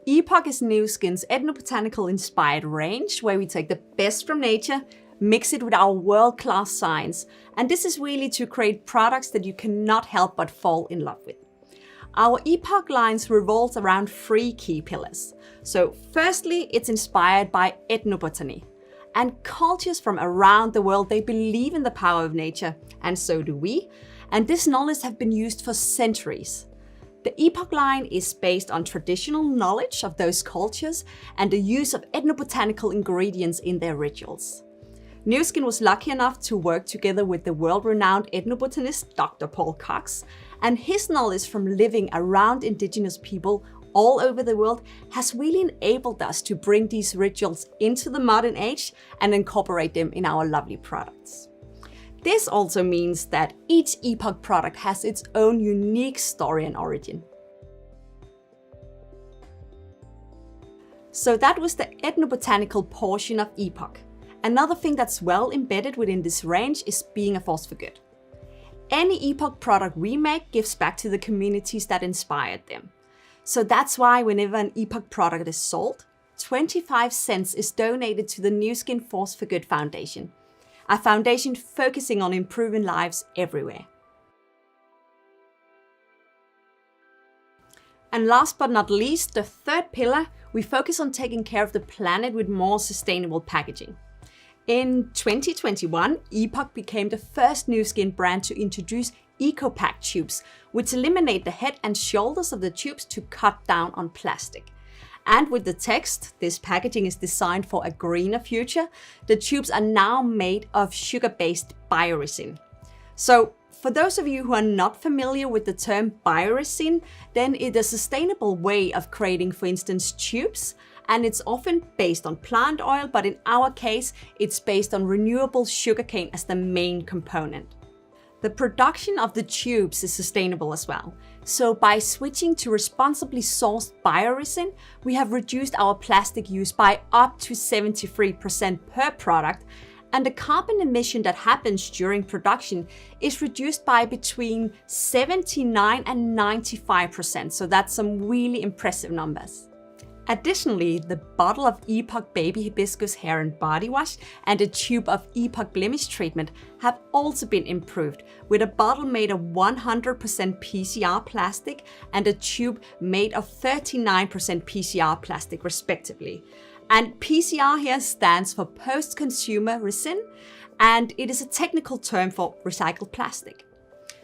Epoch is Nu Skin's ethnobotanical inspired range where we take the best from nature, mix it with our world-class science, and this is really to create products that you cannot help but fall in love with. Our Epoch lines revolves around 3 key pillars. So firstly, it's inspired by ethnobotany. And cultures from around the world, they believe in the power of nature, and so do we. And this knowledge has been used for centuries. The Epoch line is based on traditional knowledge of those cultures and the use of ethnobotanical ingredients in their rituals. Nu Skin was lucky enough to work together with the world-renowned ethnobotanist Dr. Paul Cox, and his knowledge from living around indigenous people all over the world has really enabled us to bring these rituals into the modern age and incorporate them in our lovely products. This also means that each Epoch product has its own unique story and origin. So that was the ethnobotanical portion of Epoch. Another thing that's well embedded within this range is being a force for good. Any Epoch product we make gives back to the communities that inspired them. So that's why whenever an Epoch product is sold, 25 cents is donated to the Nu Skin Force for Good Foundation, a foundation focusing on improving lives everywhere. And last but not least, the third pillar, we focus on taking care of the planet with more sustainable packaging. In 2021, Epoch became the first Nu Skin brand to introduce EcoPack tubes, which eliminate the head and shoulders of the tubes to cut down on plastic. And with the text, "This packaging is designed for a greener future," the tubes are now made of sugar-based bioresin. So for those of you who are not familiar with the term bioresin, then it's a sustainable way of creating, for instance, tubes. And it's often based on plant oil, but in our case, it's based on renewable sugarcane as the main component. The production of the tubes is sustainable as well. So by switching to responsibly sourced bioresin, we have reduced our plastic use by up to 73% per product, and the carbon emission that happens during production is reduced by between 79 and 95%. So that's some really impressive numbers. Additionally, the bottle of Epoch Baby Hibiscus Hair and Body Wash and a tube of Epoch Blemish Treatment have also been improved, with a bottle made of 100% PCR plastic and a tube made of 39% PCR plastic respectively. And PCR here stands for post-consumer resin, and it is a technical term for recycled plastic.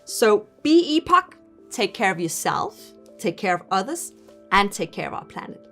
So be Epoch, take care of yourself, take care of others, and take care of our planet.